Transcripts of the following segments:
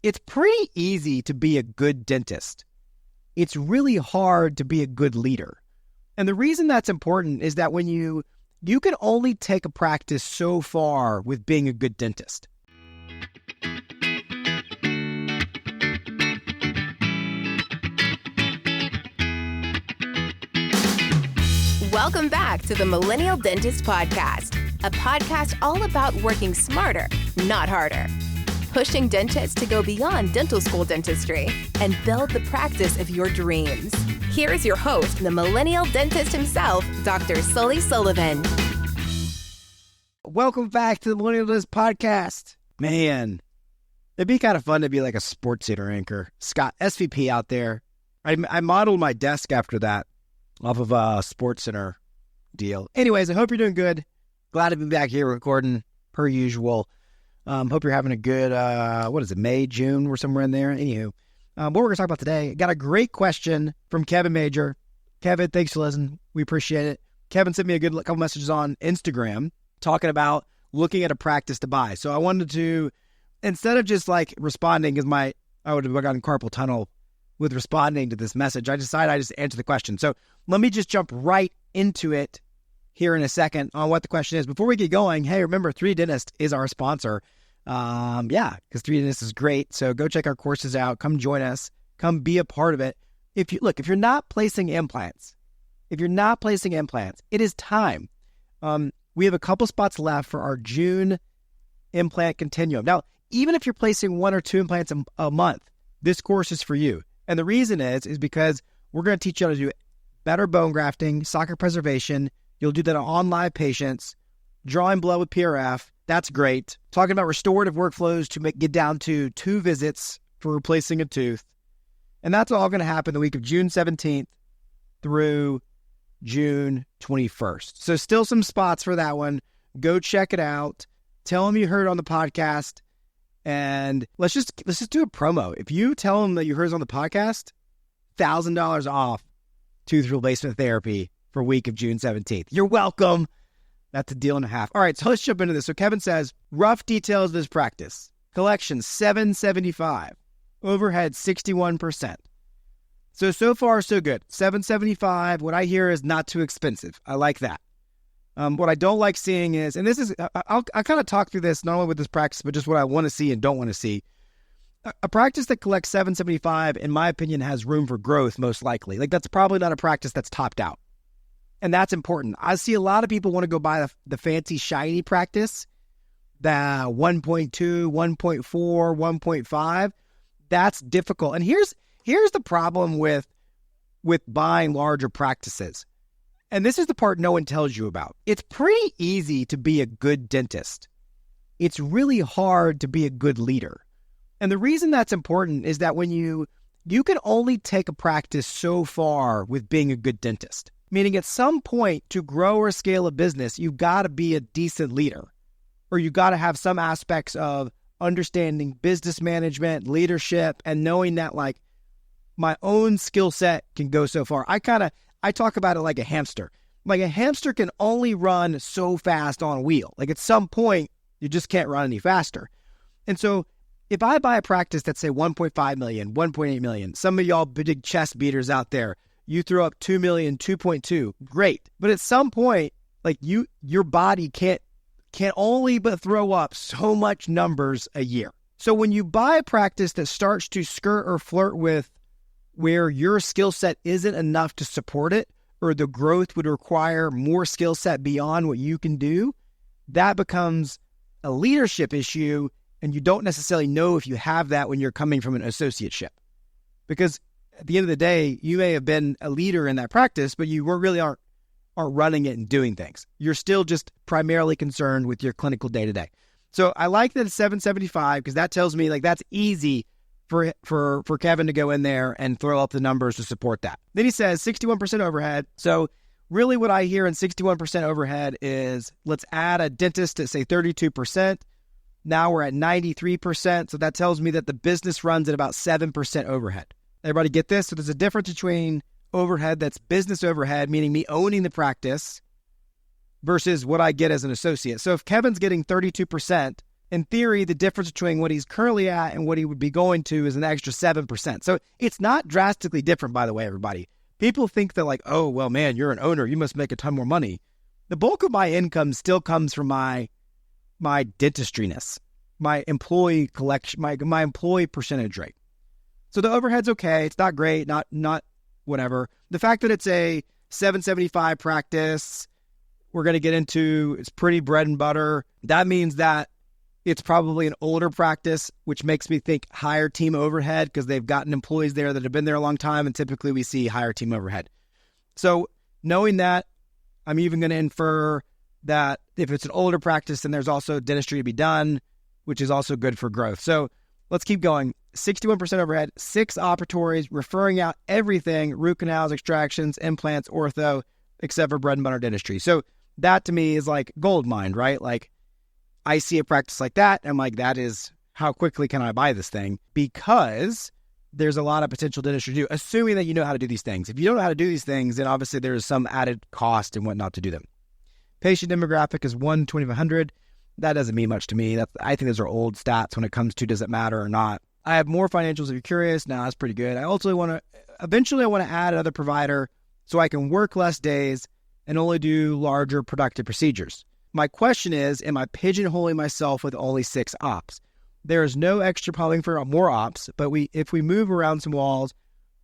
It's pretty easy to be a good dentist. It's really hard to be a good leader. And the reason that's important is that when you can only take a practice so far with being a good dentist. Welcome back to the Millennial Dentist Podcast, a podcast all about working smarter, not harder. Pushing dentists to go beyond dental school dentistry and build the practice of your dreams. Here is your host, the millennial dentist himself, Dr. Sully Sullivan. Welcome back to the Millennial Dentist Podcast. Man, it'd be kind of fun to be like a sports center anchor. Scott, SVP out there. I modeled my desk after that off of a sports center deal. Anyways, I hope you're doing good. Glad to be back here recording per usual. Hope you're having a good, May, June? We're somewhere in there. Anywho, what we're going to talk about today, got a great question from Kevin Major. Kevin, thanks for listening. We appreciate it. Kevin sent me a good couple messages on Instagram talking about looking at a practice to buy. So I wanted to, instead of just like responding, because I would have gotten carpal tunnel with responding to this message, I decided I just answer the question. So let me just jump right into it here in a second on what the question is. Before we get going, hey, remember 3D Dentist is our sponsor. Because 3D Dentist is great. So go check our courses out. Come join us. Come be a part of it. If you're not placing implants, it is time. We have a couple spots left for our June implant continuum. Now, even if you're placing 1 or 2 implants a month, this course is for you. And the reason is because we're going to teach you how to do better bone grafting, socket preservation. You'll do that on live patients, drawing blood with PRF. That's great. Talking about restorative workflows to get down to 2 visits for replacing a tooth. And that's all going to happen the week of June 17th through June 21st. So still some spots for that one. Go check it out. Tell them you heard it on the podcast. And let's just do a promo. If you tell them that you heard us on the podcast, $1,000 off tooth replacement therapy for week of June 17th. You're welcome. That's a deal and a half. All right, so let's jump into this. So Kevin says, rough details of this practice. Collection, $775. Overhead, 61%. So far, so good. $775. What I hear is not too expensive. I like that. What I don't like seeing is, and this is, I'll kind of talk through this, not only with this practice, but just what I want to see and don't want to see. A practice that collects $775, in my opinion, has room for growth, most likely. Like, that's probably not a practice that's topped out. And that's important. I see a lot of people want to go buy the fancy, shiny practice, the 1.2, 1.4, 1.5. That's difficult. And here's the problem with buying larger practices. And this is the part no one tells you about. It's pretty easy to be a good dentist. It's really hard to be a good leader. And the reason that's important is that when you can only take a practice so far with being a good dentist. Meaning at some point to grow or scale a business, you've got to be a decent leader, or you got to have some aspects of understanding business management, leadership, and knowing that like my own skill set can go so far. I talk about it like a hamster. Like a hamster can only run so fast on a wheel. Like at some point, you just can't run any faster. And so if I buy a practice that's say 1.5 million, 1.8 million, some of y'all big chest beaters out there, you throw up 2 million, 2.2, great. But at some point, like your body can't only but throw up so much numbers a year. So when you buy a practice that starts to skirt or flirt with where your skill set isn't enough to support it, or the growth would require more skill set beyond what you can do, that becomes a leadership issue, and you don't necessarily know if you have that when you're coming from an associateship. Because at the end of the day, you may have been a leader in that practice, but you really aren't running it and doing things. You're still just primarily concerned with your clinical day-to-day. So I like that it's $775 because that tells me like that's easy for Kevin to go in there and throw up the numbers to support that. Then he says 61% overhead. So really what I hear in 61% overhead is let's add a dentist at say 32%. Now we're at 93%. So that tells me that the business runs at about 7% overhead. Everybody get this? So there's a difference between overhead that's business overhead, meaning me owning the practice, versus what I get as an associate. So if Kevin's getting 32%, in theory, the difference between what he's currently at and what he would be going to is an extra 7%. So it's not drastically different, by the way, everybody. People think that like, oh, well, man, you're an owner. You must make a ton more money. The bulk of my income still comes from my dentistry-ness, my employee collection, my employee percentage rate. So the overhead's okay. It's not great, not whatever. The fact that it's a 775 practice, we're going to get into, it's pretty bread and butter. That means that it's probably an older practice, which makes me think higher team overhead because they've gotten employees there that have been there a long time, and typically we see higher team overhead. So knowing that, I'm even going to infer that if it's an older practice, then there's also dentistry to be done, which is also good for growth. So let's keep going. 61% overhead, 6 operatories, referring out everything, root canals, extractions, implants, ortho, except for bread and butter dentistry. So that to me is like gold mine, right? Like I see a practice like that, and I'm like, that is, how quickly can I buy this thing? Because there's a lot of potential dentistry to do, assuming that you know how to do these things. If you don't know how to do these things, then obviously there's some added cost and whatnot to do them. Patient demographic is 1 2,500. That doesn't mean much to me. I think those are old stats when it comes to does it matter or not. I have more financials if you're curious. Now that's pretty good. I also eventually want to add another provider so I can work less days and only do larger productive procedures. My question is, am I pigeonholing myself with only 6 ops? There is no extra plumbing for more ops, but if we move around some walls,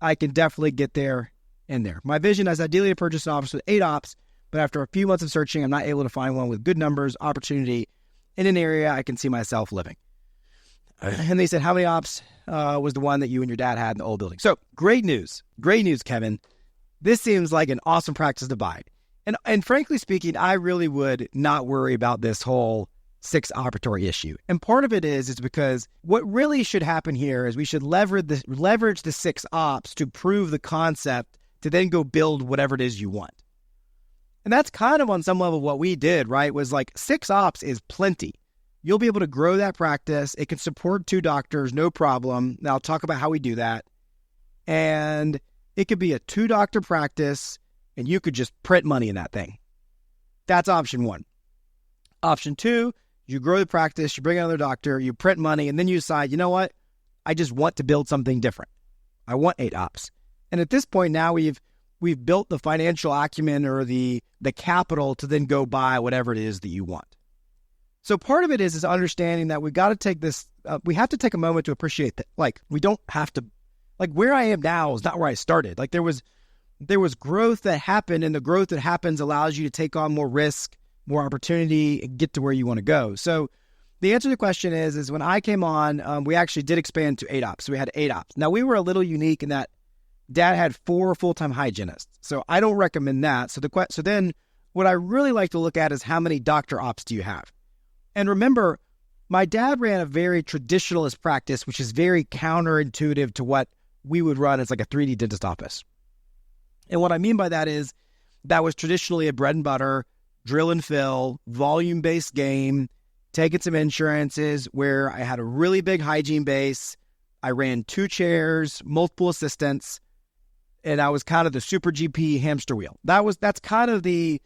I can definitely get there and there. My vision is ideally to purchase an office with 8 ops, but after a few months of searching, I'm not able to find one with good numbers, opportunity, in an area I can see myself living. And they said, how many ops was the one that you and your dad had in the old building? So great news, Kevin. This seems like an awesome practice to buy. And frankly speaking, I really would not worry about this whole 6 operatory issue. And part of it is because what really should happen here is we should leverage the 6 ops to prove the concept to then go build whatever it is you want. And that's kind of on some level what we did, right? Was like 6 ops is plenty. You'll be able to grow that practice. It can support 2 doctors, no problem. Now I'll talk about how we do that. And it could be a 2-doctor practice, and you could just print money in that thing. That's option 1. Option 2, you grow the practice, you bring another doctor, you print money, and then you decide, you know what? I just want to build something different. I want 8 ops. And at this point now we've built the financial acumen or the capital to then go buy whatever it is that you want. So part of it is understanding that we got to take this, we have to take a moment to appreciate that. Like, we don't have to, like where I am now is not where I started. Like there was growth that happened, and the growth that happens allows you to take on more risk, more opportunity, and get to where you want to go. So the answer to the question is when I came on, we actually did expand to 8 ops. So we had 8 ops. Now we were a little unique in that Dad had 4 full-time hygienists. So I don't recommend that. So then what I really like to look at is how many doctor ops do you have? And remember, my dad ran a very traditionalist practice, which is very counterintuitive to what we would run as like a 3D dentist office. And what I mean by that is that was traditionally a bread and butter, drill and fill, volume-based game, taking some insurances where I had a really big hygiene base. I ran 2 chairs, multiple assistants, and I was kind of the super GP hamster wheel. That's kind of the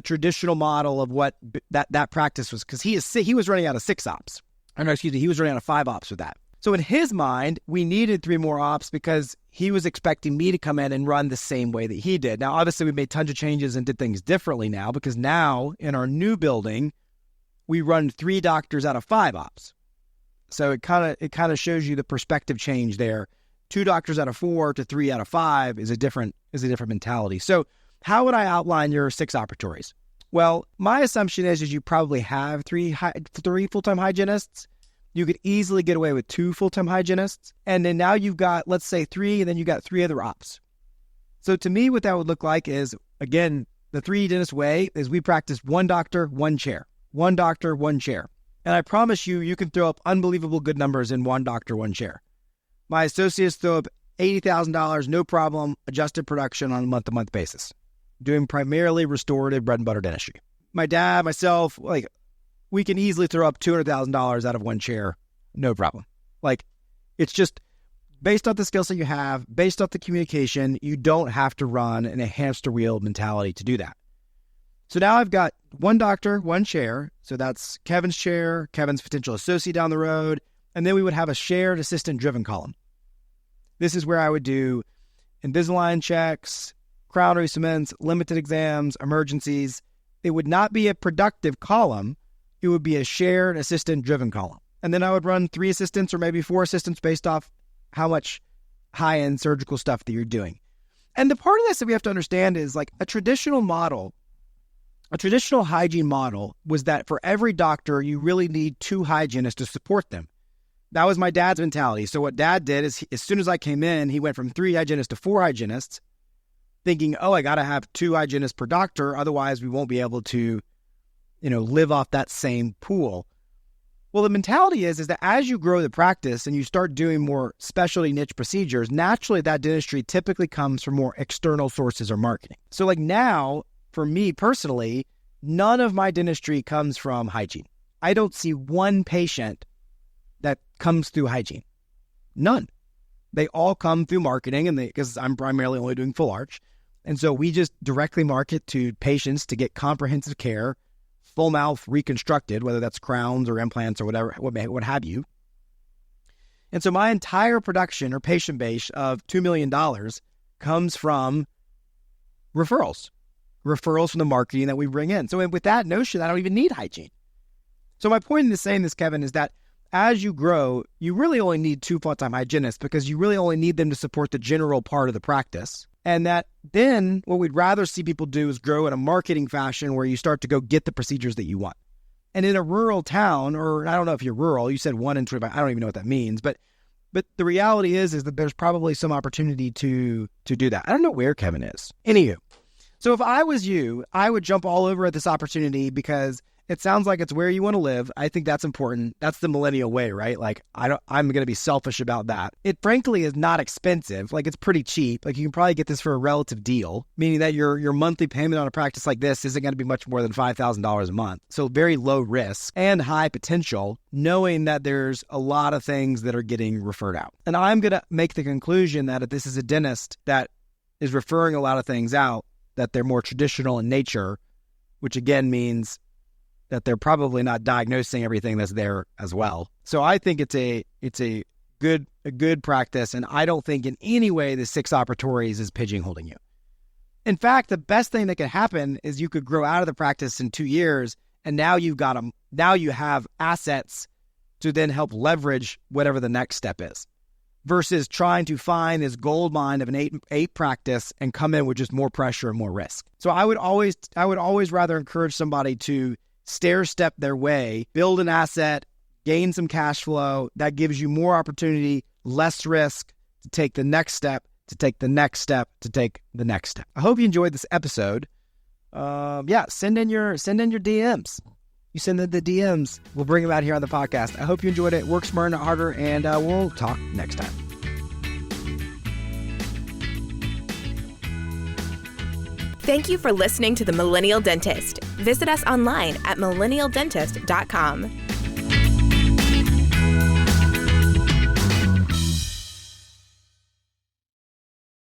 traditional model of what that practice was, because he was running out of 6 ops. He was running out of 5 ops with that. So in his mind, we needed 3 more ops because he was expecting me to come in and run the same way that he did. Now, obviously, we made tons of changes and did things differently now, because now in our new building, we run 3 doctors out of 5 ops. So it kind of shows you the perspective change there. 2 doctors out of 4 to 3 out of 5 is a different mentality. So how would I outline your 6 operatories? Well, my assumption is you probably have 3 full-time hygienists. You could easily get away with 2 full-time hygienists. And then now you've got, let's say 3, and then you got 3 other ops. So to me, what that would look like is, again, the 3D dentist way is we practice 1 doctor, 1 chair. 1 doctor, 1 chair. And I promise you can throw up unbelievable good numbers in 1 doctor, 1 chair. My associates throw up $80,000, no problem, adjusted production on a month-to-month basis, doing primarily restorative bread and butter dentistry. My dad, myself, like, we can easily throw up $200,000 out of 1 chair, no problem. Like, it's just based off the skill set you have, based off the communication, you don't have to run in a hamster wheel mentality to do that. So now I've got one doctor, one chair. So that's Kevin's chair, Kevin's potential associate down the road. And then we would have a shared assistant-driven column. This is where I would do Invisalign checks, crown recements, limited exams, emergencies. It would not be a productive column. It would be a shared assistant-driven column. And then I would run 3 assistants or maybe 4 assistants based off how much high-end surgical stuff that you're doing. And the part of this that we have to understand is like a traditional hygiene model was that for every doctor, you really need 2 hygienists to support them. That was my dad's mentality. So what dad did is as soon as I came in, he went from 3 hygienists to 4 hygienists, thinking, oh, I got to have 2 hygienists per doctor. Otherwise, we won't be able to, live off that same pool. Well, the mentality is that as you grow the practice and you start doing more specialty niche procedures, naturally that dentistry typically comes from more external sources or marketing. So like now, for me personally, none of my dentistry comes from hygiene. I don't see one patient that comes through hygiene. None. They all come through marketing, and because I'm primarily only doing full arch. And so we just directly market to patients to get comprehensive care, full mouth reconstructed, whether that's crowns or implants or whatever, what have you. And so my entire production or patient base of $2 million comes from referrals from the marketing that we bring in. So with that notion, I don't even need hygiene. So my point in saying this, Kevin, is that as you grow, you really only need 2 full-time hygienists because you really only need them to support the general part of the practice. And that then what we'd rather see people do is grow in a marketing fashion where you start to go get the procedures that you want. And in a rural town, or I don't know if you're rural, you said 1 in 3, I don't even know what that means, but the reality is that there's probably some opportunity to do that. I don't know where Kevin is. Anywho, so if I was you, I would jump all over at this opportunity because it sounds like it's where you want to live. I think that's important. That's the millennial way, right? Like I'm going to be selfish about that. It frankly is not expensive. Like it's pretty cheap. Like you can probably get this for a relative deal, meaning that your monthly payment on a practice like this isn't going to be much more than $5,000 a month. So very low risk and high potential, knowing that there's a lot of things that are getting referred out. And I'm going to make the conclusion that if this is a dentist that is referring a lot of things out, that they're more traditional in nature, which again means that they're probably not diagnosing everything that's there as well. So I think it's a good practice, and I don't think in any way the 6 operatories is pigeonholing you. In fact, the best thing that could happen is you could grow out of the practice in 2 years, and now you have assets to then help leverage whatever the next step is, versus trying to find this gold mine of an 8 practice and come in with just more pressure and more risk. So I would always rather encourage somebody to stair-step their way, build an asset, gain some cash flow. That gives you more opportunity, less risk to take the next step, to take the next step, to take the next step. I hope you enjoyed this episode. Send in your DMs. You send in the DMs. We'll bring them out here on the podcast. I hope you enjoyed it. Work smarter, not harder, and we'll talk next time. Thank you for listening to The Millennial Dentist. Visit us online at millennialdentist.com.